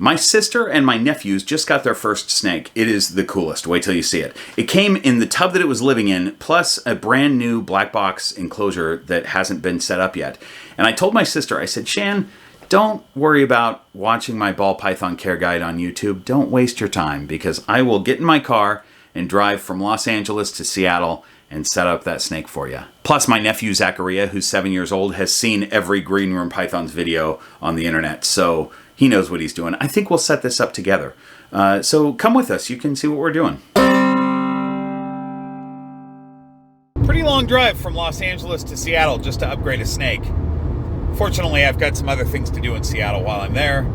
My sister and my nephews just got their first snake. It is the coolest. Wait till you see it. It came in the tub that it was living in, plus a brand new black box enclosure that hasn't been set up yet. And I told my sister, I said, Shan, don't worry about watching my ball python care guide on YouTube. Don't waste your time, because I will get in my car and drive from Los Angeles to Seattle and set up that snake for you. Plus, my nephew Zachariah, who's 7 years old, has seen every Green Room Pythons video on the internet, so he knows what he's doing. I think we'll set this up together. So come with us. You can see what we're doing. Pretty long drive from Los Angeles to Seattle just to upgrade a snake. Fortunately, I've got some other things to do in Seattle while I'm there.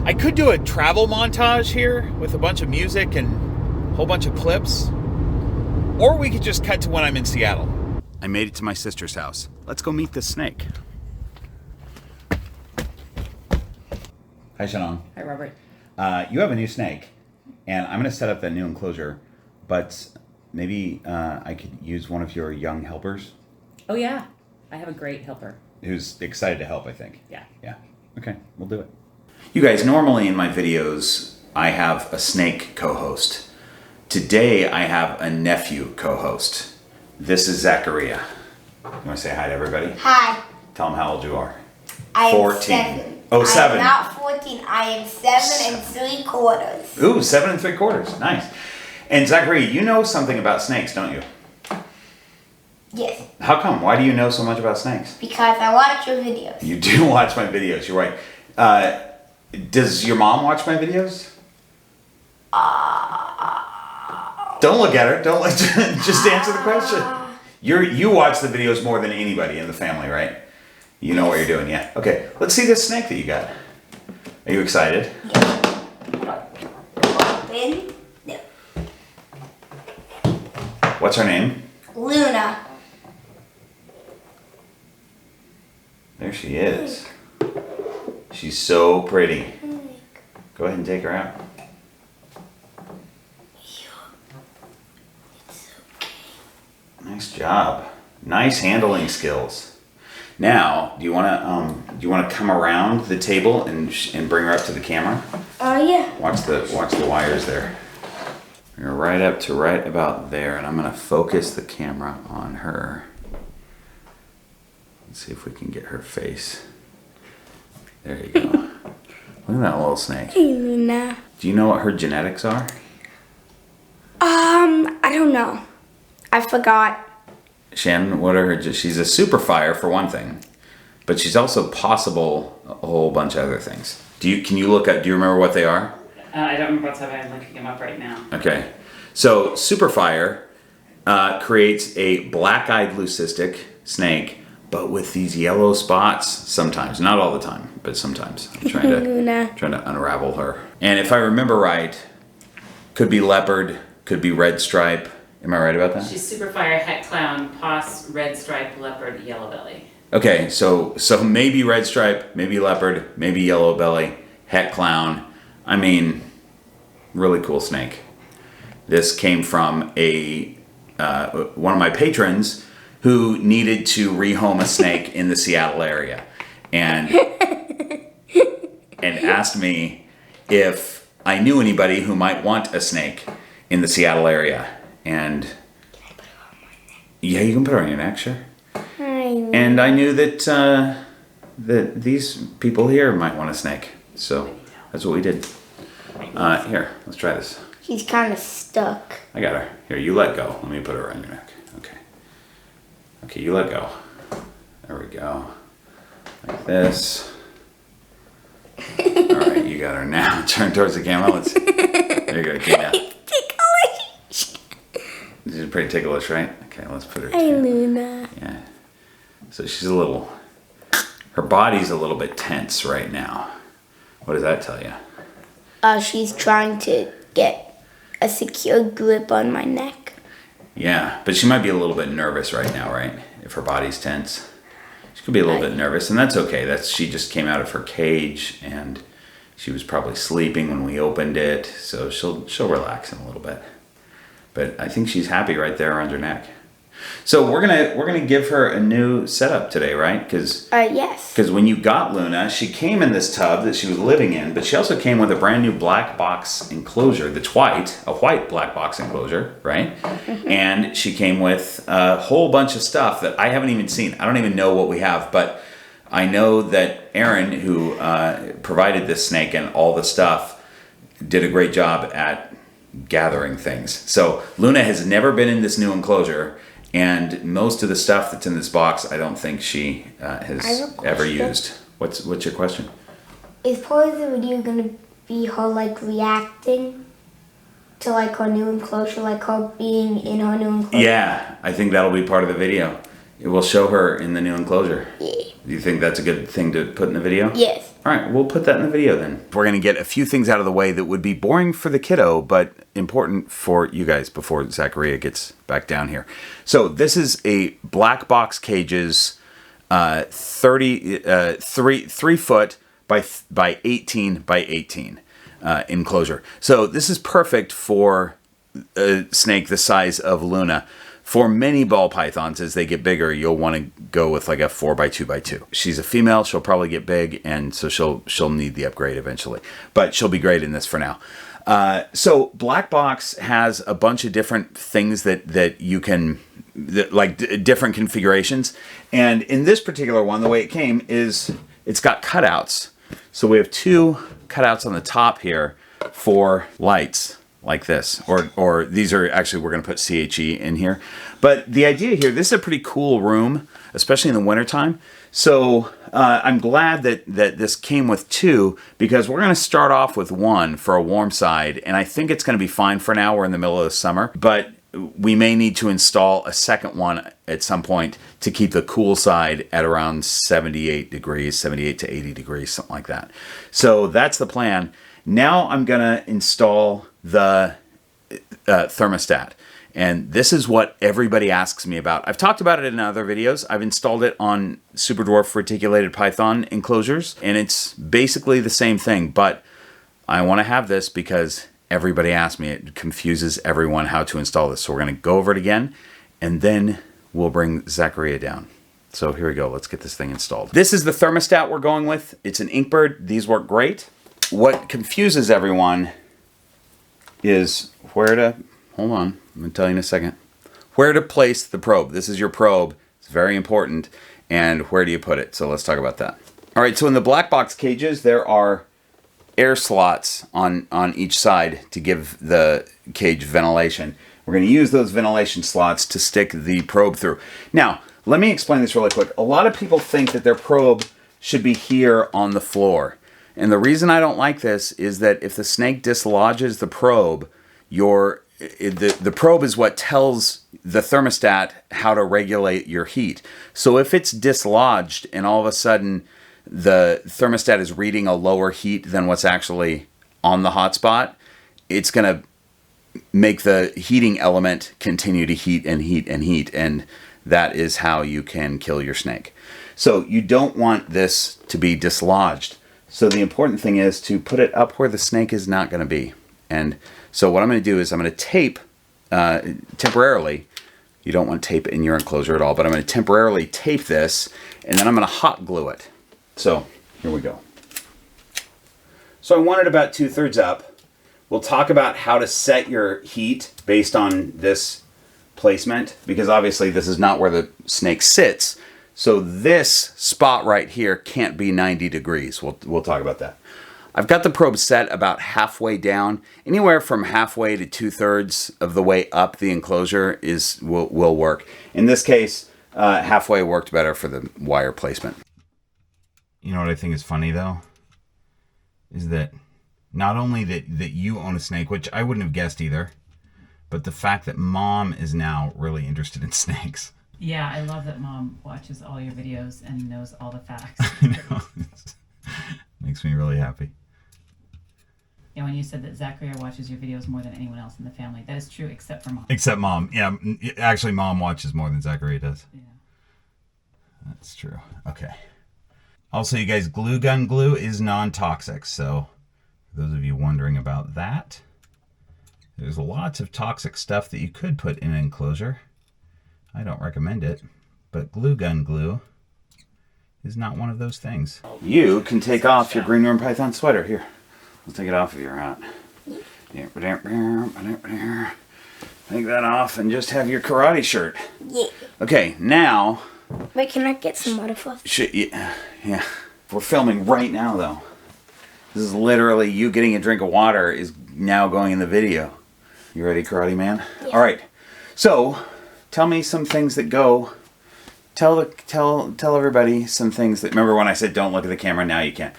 I could do a travel montage here with a bunch of music and a whole bunch of clips. Or we could just cut to when I'm in Seattle. I made it to my sister's house. Let's go meet this snake. Hi, Shannon. Hi, Robert. You have a new snake, and I'm going to set up that new enclosure, but maybe I could use one of your young helpers. Oh, yeah. I have a great helper. Who's excited to help, I think. Yeah. Yeah. Okay, we'll do it. You guys, normally in my videos, I have a snake co-host. Today, I have a nephew co-host. This is Zachariah. You want to say hi to everybody? Hi. Tell them how old you are. I am 14. 7. Oh, 7. I'm not 14. I am 7 3/4. Ooh, 7 3/4. Nice. And Zachariah, you know something about snakes, don't you? Yes. How come? Why do you know so much about snakes? Because I watch your videos. You do watch my videos, you're right. Does your mom watch my videos? Don't look at her. Don't just answer the question. You watch the videos more than anybody in the family, right? You know what you're doing, yeah. Okay, let's see this snake that you got. Are you excited? Yeah. Open. No. What's her name? Luna. There she is. She's so pretty. Go ahead and take her out. Nice job. Nice handling skills. Now, do you want to come around the table and bring her up to the camera? Yeah. Watch the wires there. You're right up to right about there, and I'm going to focus the camera on her. Let's see if we can get her face. There you go. Look at that little snake. Hey, Luna. Do you know what her genetics are? I don't know. I forgot. Shannon, what are her? She's a super fire for one thing, but she's also possible a whole bunch of other things. Do you remember what they are? I don't remember what's happening. I'm looking him up right now. Okay. So super fire creates a black-eyed leucistic snake, but with these yellow spots sometimes. Not all the time, but sometimes. I'm trying to unravel her. And if I remember right, could be leopard, could be red stripe. Am I right about that? She's super fire, het clown, poss, red stripe, leopard, yellow belly. Okay, so maybe red stripe, maybe leopard, maybe yellow belly, het clown. I mean, really cool snake. This came from one of my patrons who needed to rehome a snake in the Seattle area, and asked me if I knew anybody who might want a snake in the Seattle area. And Can I put her on my neck? yeah, you can put her on your neck, sure. Hi. And I knew that these people here might want a snake, so that's what we did. Here, let's try this. She's kind of stuck. I got her. Here, you let go. Let me put her around your neck. Okay. Okay, you let go. There we go. Like this. All right, you got her now. Turn towards the camera. Let's. There you go. Okay, now. This is pretty ticklish, right? Okay, let's put her. Hi, Luna. Yeah. So she's her body's a little bit tense right now. What does that tell you? She's trying to get a secure grip on my neck. Yeah, but she might be a little bit nervous right now, right? If her body's tense. She could be a little bit nervous, and that's okay. She just came out of her cage, and she was probably sleeping when we opened it, so she'll relax in a little bit. But I think she's happy right there around her neck. So we're gonna give her a new setup today, right? Because yes. Because when you got Luna, she came in this tub that she was living in, but she also came with a brand new black box enclosure that's white, a white black box enclosure, right? And she came with a whole bunch of stuff that I haven't even seen. I don't even know what we have, but I know that Aaron, who provided this snake and all the stuff, did a great job at gathering things. So Luna has never been in this new enclosure, and most of the stuff that's in this box, I don't think she has ever used. What's your question? Is part of the video gonna be her like reacting to like her new enclosure, like her being in her new enclosure? Yeah, I think that'll be part of the video. It will show her in the new enclosure. Yeah. Do you think that's a good thing to put in the video? Yes. All right, we'll put that in the video then. We're going to get a few things out of the way that would be boring for the kiddo, but important for you guys before Zachariah gets back down here. So this is a Black Box Cages 3 foot by 18 by 18 enclosure. So this is perfect for a snake the size of Luna. For many ball pythons, as they get bigger, you'll want to go with like a 4x2x2. She's a female, she'll probably get big, and so she'll need the upgrade eventually. But she'll be great in this for now. So Black Box has a bunch of different things that you can, different configurations. And in this particular one, the way it came is it's got cutouts. So we have 2 cutouts on the top here for lights. Like this, or these are actually, we're going to put CHE in here. But the idea here, this is a pretty cool room, especially in the wintertime. So I'm glad that this came with 2, because we're going to start off with 1 for a warm side, and I think it's going to be fine for now. We're in the middle of the summer, but we may need to install a second one at some point to keep the cool side at around 78 degrees, 78 to 80 degrees, something like that. So that's the plan. Now I'm going to install the thermostat. And this is what everybody asks me about. I've talked about it in other videos. I've installed it on superdwarf reticulated python enclosures, and it's basically the same thing, but I want to have this because everybody asks me. It confuses everyone how to install this. So we're going to go over it again, and then we'll bring Zachariah down. So here we go. Let's get this thing installed. This is the thermostat we're going with. It's an Inkbird. These work great. What confuses everyone is where to, hold on, I'm going to tell you in a second, where to place the probe. This is your probe. It's very important. And where do you put it? So let's talk about that. All right, so in the Black Box Cages, there are air slots on each side to give the cage ventilation. We're going to use those ventilation slots to stick the probe through. Now, let me explain this really quick. A lot of people think that their probe should be here on the floor. And the reason I don't like this is that if the snake dislodges the probe, the probe is what tells the thermostat how to regulate your heat. So if it's dislodged and all of a sudden the thermostat is reading a lower heat than what's actually on the hotspot, it's going to make the heating element continue to heat and heat and heat. And that is how you can kill your snake. So you don't want this to be dislodged. So the important thing is to put it up where the snake is not going to be. And so what I'm going to do is I'm going to tape temporarily. You don't want tape in your enclosure at all, but I'm going to temporarily tape this, and then I'm going to hot glue it. So here we go. So I want it about 2/3 up. We'll talk about how to set your heat based on this placement, because obviously this is not where the snake sits. So this spot right here can't be 90 degrees. We'll talk about that. I've got the probe set about halfway down. Anywhere from halfway to 2/3 of the way up the enclosure will work. In this case, halfway worked better for the wire placement. You know what I think is funny though? Is that not only that you own a snake, which I wouldn't have guessed either, but the fact that Mom is now really interested in snakes. Yeah, I love that Mom watches all your videos and knows all the facts. I know. Makes me really happy. Yeah, when you said that Zachariah watches your videos more than anyone else in the family, that is true except for Mom. Except Mom. Yeah, actually Mom watches more than Zachariah does. Yeah. That's true. Okay. Also, you guys, glue gun glue is non-toxic, so for those of you wondering about that, there's lots of toxic stuff that you could put in an enclosure. I don't recommend it, but glue gun glue is not one of those things. You can take off your Green Room Python sweater. Here, let's take it off if you're hot. Take that off and just have your karate shirt. Yeah. Okay, now... Wait, can I get some water first? Yeah. We're filming right now, though. This is literally you getting a drink of water is now going in the video. You ready, karate man? Yeah. All right. So, tell me some things that go... Tell everybody some things that... Remember when I said don't look at the camera? Now you can.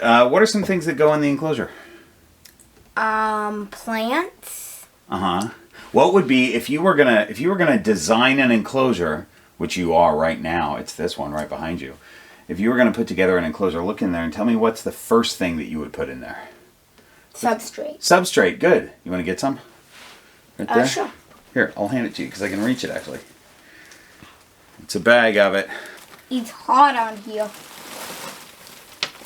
What are some things that go in the enclosure? Plants. What would be if you were gonna design an enclosure, which you are right now? It's this one right behind you. If you were gonna put together an enclosure, look in there and tell me what's the first thing that you would put in there. Substrate. Substrate. Good. You want to get some? Right there. Sure. Here, I'll hand it to you because I can reach it actually. It's a bag of it. It's hot on here.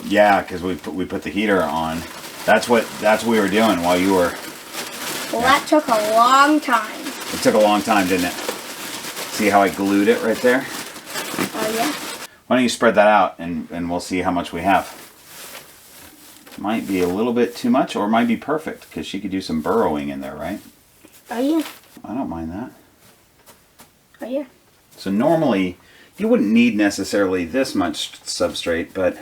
Yeah, because we put the heater on. That's what we were doing while you were. Well, that took a long time. It took a long time, didn't it? See how I glued it right there? Oh yeah. Why don't you spread that out and we'll see how much we have. Might be a little bit too much or it might be perfect because she could do some burrowing in there, right? Oh yeah. I don't mind that. Oh yeah. So normally you wouldn't need necessarily this much substrate, but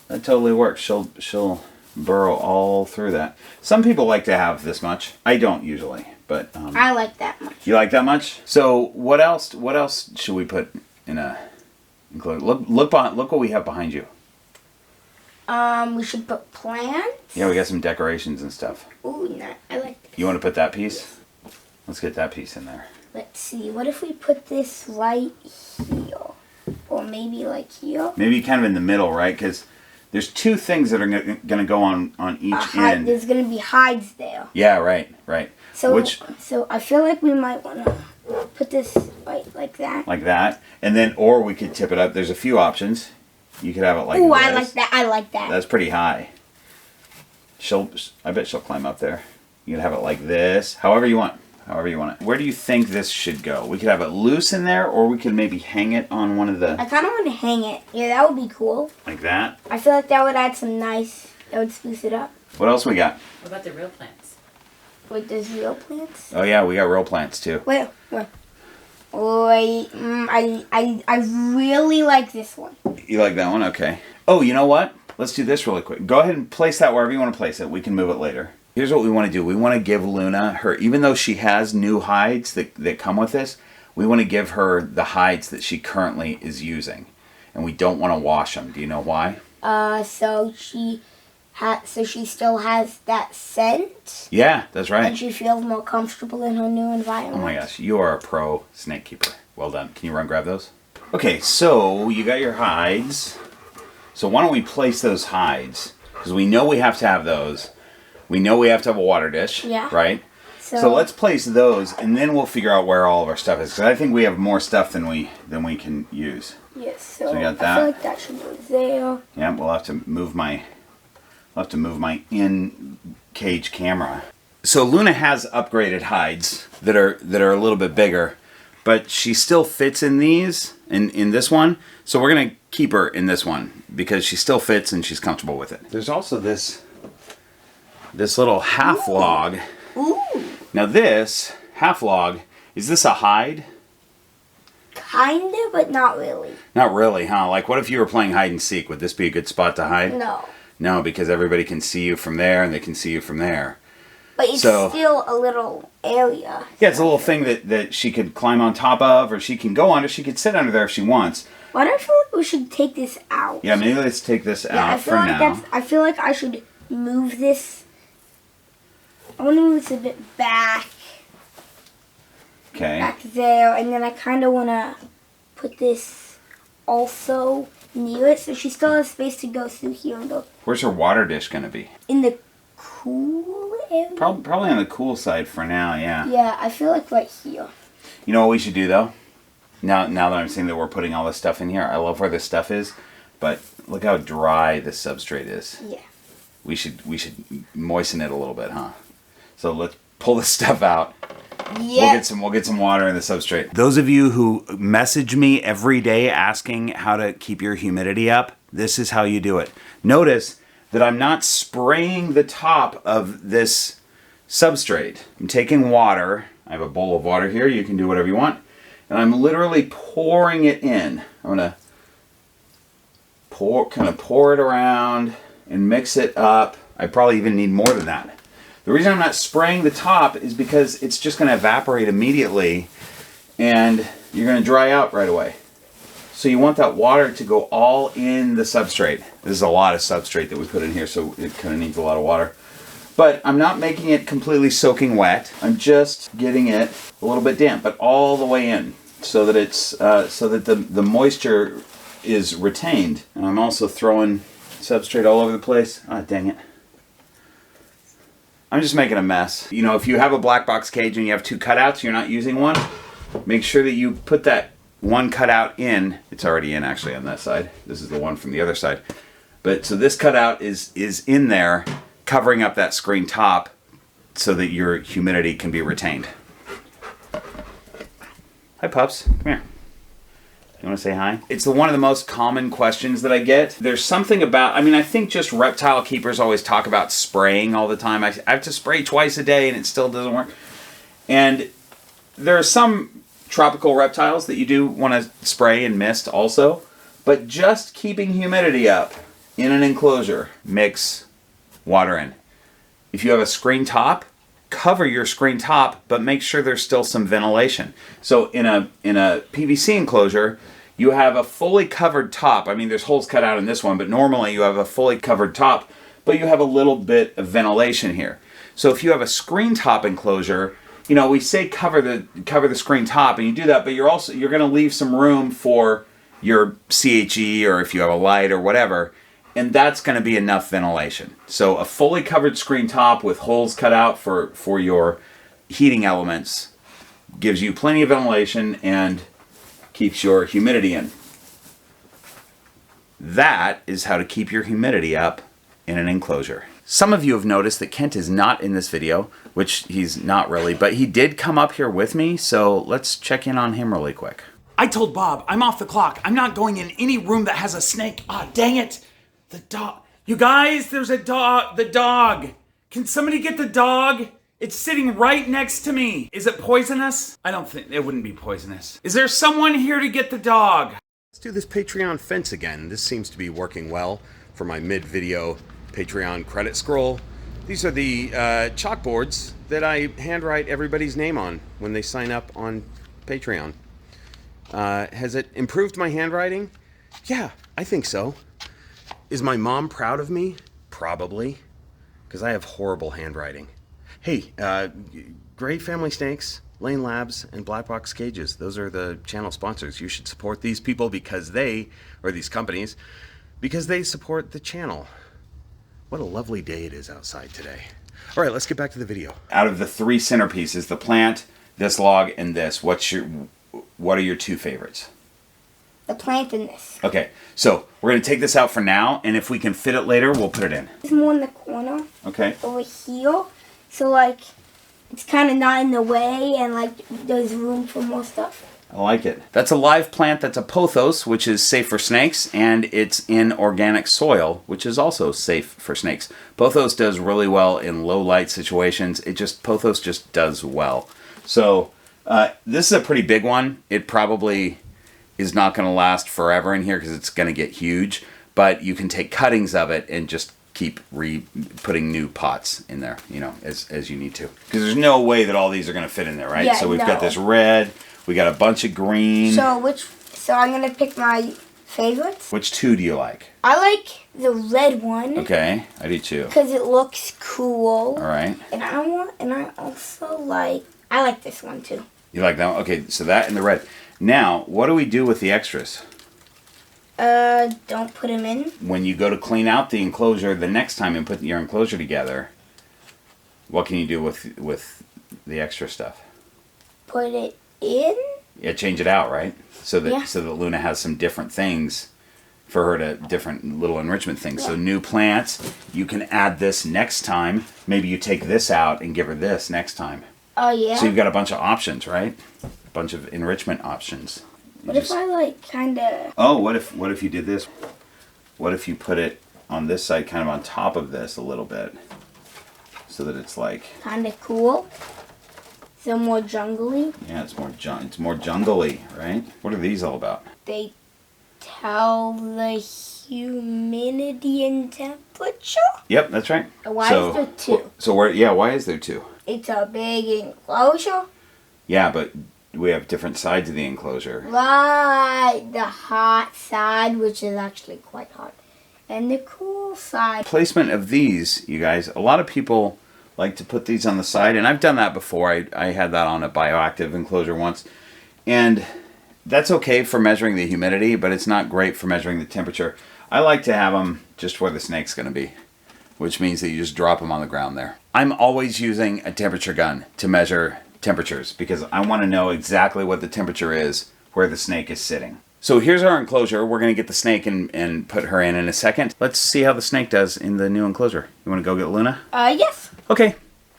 that totally works. She'll burrow all through that. Some people like to have this much. I don't usually, but I like that much. You like that much? So what else should we put in a enclosure? Look what we have behind you. We should put plants. Yeah, we got some decorations and stuff. Ooh, no, I like this. You want to put that piece? Let's get that piece in there. Let's see. What if we put this right here, or maybe like here? Maybe kind of in the middle, right? Because there's two things that are going to go on each end. There's going to be hides there. Yeah, right. So I feel like we might want to put this right like that. Like that, and then or we could tip it up. There's a few options. You could have it like Ooh, this. I like that. That's pretty high. I bet she'll climb up there. You could have it like this, however you want it. Where do you think this should go? We could have it loose in there, or we could maybe hang it on one of the... I kind of want to hang it. Yeah, that would be cool. Like that? I feel like that would add some that would spruce it up. What else we got? What about the real plants? Wait, there's real plants? Oh yeah, we got real plants too. Wait. I really like this one. You like that one? Okay. Oh, you know what? Let's do this really quick. Go ahead and place that wherever you want to place it. We can move it later. Here's what we want to do. We want to give Luna even though she has new hides that come with this, we want to give her the hides that she currently is using. And we don't want to wash them. Do you know why? So she still has that scent. Yeah, that's right. And she feels more comfortable in her new environment. Oh my gosh, you are a pro snake keeper. Well done. Can you run grab those? Okay, so you got your hides. So why don't we place those hides? Because we know we have to have those. We know we have to have a water dish. Yeah. Right? So let's place those, and then we'll figure out where all of our stuff is. Because I think we have more stuff than we can use. Yes. So we got that. I feel like that should go there. Yeah, we'll have to move my in cage camera. So Luna has upgraded hides that are a little bit bigger, but she still fits in these in this one. So we're gonna keep her in this one because she still fits and she's comfortable with it. There's also this little half log. Ooh. Now this half log, is this a hide? Kinda, but not really. Not really, huh? Like what if you were playing hide and seek? Would this be a good spot to hide? No. No, because everybody can see you from there and they can see you from there. But it's still a little area. Yeah, it's a little thing that she could climb on top of, or she can go under. She could sit under there if she wants. Why do I feel like we should take this out? Yeah, maybe let's take this out for now. I feel like I should move this. I want to move this a bit back. Okay. Back there, and then I kind of want to put this also near it, so she still has space to go through here and go. Where's her water dish going to be? In the cool area? Probably on the cool side for now, yeah. Yeah, I feel like right here. You know what we should do, though? Now that I'm seeing that we're putting all this stuff in here, I love where this stuff is, but look how dry this substrate is. Yeah. We should moisten it a little bit, huh? So let's pull this stuff out Yeah. We'll get some water in the substrate. Those of you who message me every day asking how to keep your humidity up, this is how you do it. Notice that I'm not spraying the top of this substrate. I'm taking water. I have a bowl of water here. You can do whatever you want. And I'm literally pouring it in. I'm gonna kind of pour it around and mix it up. I probably even need more than that. The reason I'm not spraying the top is because it's just gonna evaporate immediately and you're gonna dry out right away. So you want that water to go all in the substrate. This is a lot of substrate that we put in here, so it kind of needs a lot of water. But I'm not making it completely soaking wet. I'm just getting it a little bit damp, but all the way in, so that it's so that the moisture is retained. And I'm also throwing substrate all over the place. Ah, dang it. I'm just making a mess. You know, if you have a black box cage and you have two cutouts, you're not using one, make sure that you put that one cutout in. It's already in actually on that side. This is the one from the other side. But so this cutout is in there, covering up that screen top so that your humidity can be retained. Hi pups, come here. You want to say hi? It's one of the most common questions that I get. There's something about, I mean, I think just reptile keepers always talk about spraying all the time. I have to spray twice a day and it still doesn't work. And there are some tropical reptiles that you do want to spray and mist also. But just keeping humidity up in an enclosure, mix water in. If you have a screen top, cover your screen top, but make sure there's still some ventilation. So in a PVC enclosure, you have a fully covered top. I mean, there's holes cut out in this one, but normally you have a fully covered top, but you have a little bit of ventilation here. So if you have a screen top enclosure, you know, we say cover the screen top, and you do that, but you're going to leave some room for your CHE, or if you have a light or whatever, and that's going to be enough ventilation. So a fully covered screen top with holes cut out for your heating elements gives you plenty of ventilation and keeps your humidity in. That is how to keep your humidity up in an enclosure. Some of you have noticed that Kent is not in this video, which he's not really, but he did come up here with me, so let's check in on him really quick. I told Bob, I'm off the clock. I'm not going in any room that has a snake. Ah, dang it. The dog. You guys, there's a dog. The dog. Can somebody get the dog? It's sitting right next to me. Is it poisonous? I don't think, it wouldn't be poisonous. Is there someone here to get the dog? Let's do this Patreon fence again. This seems to be working well for my mid-video Patreon credit scroll. These are the chalkboards that I handwrite everybody's name on when they sign up on Patreon. Has it improved my handwriting? Yeah, I think so. Is my mom proud of me? Probably, because I have horrible handwriting. Hey, Great Family Snakes, Lane Labs, and Black Box Cages. Those are the channel sponsors. You should support these people because these companies, because they support the channel. What a lovely day it is outside today. All right, let's get back to the video. Out of the three centerpieces, the plant, this log, and this, what are your two favorites? The plant in this. Okay, so we're going to take this out for now, and if we can fit it later, we'll put it in. There's more in the corner. Okay. Over here. So, like, it's kind of not in the way, and, like, there's room for more stuff. I like it. That's a live plant. That's a pothos, which is safe for snakes, and it's in organic soil, which is also safe for snakes. Pothos does really well in low light situations. Pothos just does well. So this is a pretty big one. It probably is not going to last forever in here because it's going to get huge, but you can take cuttings of it and just keep putting new pots in there, you know, as you need to. Because there's no way that all these are going to fit in there, right? Yeah, so we've got this red. We got a bunch of green. So I'm gonna pick my favorites. Which two do you like? I like the red one. Okay, I do too. Because it looks cool. All right. And I also like this one too. You like that one? Okay, so that and the red. Now, what do we do with the extras? Don't put them in. When you go to clean out the enclosure the next time and put your enclosure together, what can you do with the extra stuff? Put it in? Yeah, change it out, right? So that Luna has some different things for her to, different little enrichment things. Yeah. So new plants, you can add this next time. Maybe you take this out and give her this next time. Oh, yeah? So you've got a bunch of options, right? A bunch of enrichment options. What if I, like, kind of... Oh, what if you did this? What if you put it on this side, kind of on top of this a little bit, so that it's like... Kind of cool? So more jungly? Yeah, it's more jungly, right? What are these all about? They tell the humidity and temperature? Yep, that's right. Why is there two? So why is there two? It's a big enclosure. Yeah, but we have different sides of the enclosure. Right, the hot side, which is actually quite hot, and the cool side. Placement of these, you guys, a lot of people like to put these on the side, and I've done that before. I had that on a bioactive enclosure once, and that's okay for measuring the humidity, but it's not great for measuring the temperature. I like to have them just where the snake's going to be, which means that you just drop them on the ground there. I'm always using a temperature gun to measure temperatures because I want to know exactly what the temperature is where the snake is sitting. So here's our enclosure. We're going to get the snake and put her in a second. Let's see how the snake does in the new enclosure. You want to go get Luna? Yes. Okay.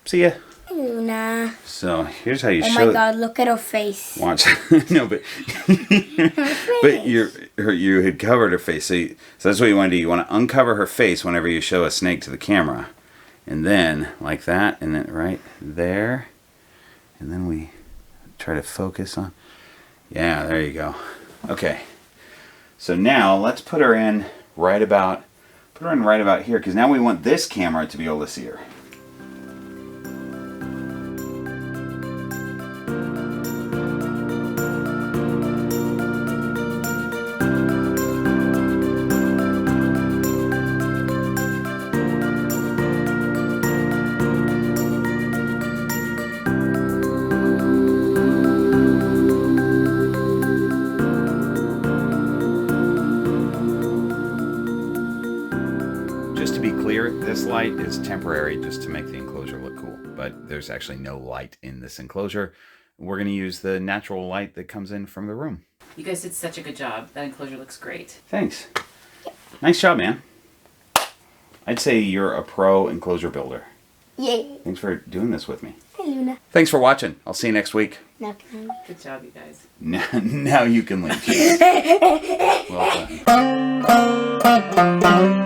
See ya. Luna. So here's how you Oh show. my God! Look at her face. Watch. No, but but you had covered her face. So that's what you want to do. You want to uncover her face whenever you show a snake to the camera, and then like that, and then right there, and then we try to focus on. Yeah, there you go. Okay. So now let's put her in right about here, because now we want this camera to be able to see her. This light is temporary just to make the enclosure look cool, but there's actually no light in this enclosure. We're going to use the natural light that comes in from the room. You guys did such a good job. That enclosure looks great. Thanks. Nice job, man. I'd say you're a pro enclosure builder. Yay. Thanks for doing this with me. Hey, Luna. Thanks for watching. I'll see you next week. Now can I leave? Good job, you guys. Now you can leave. Well done.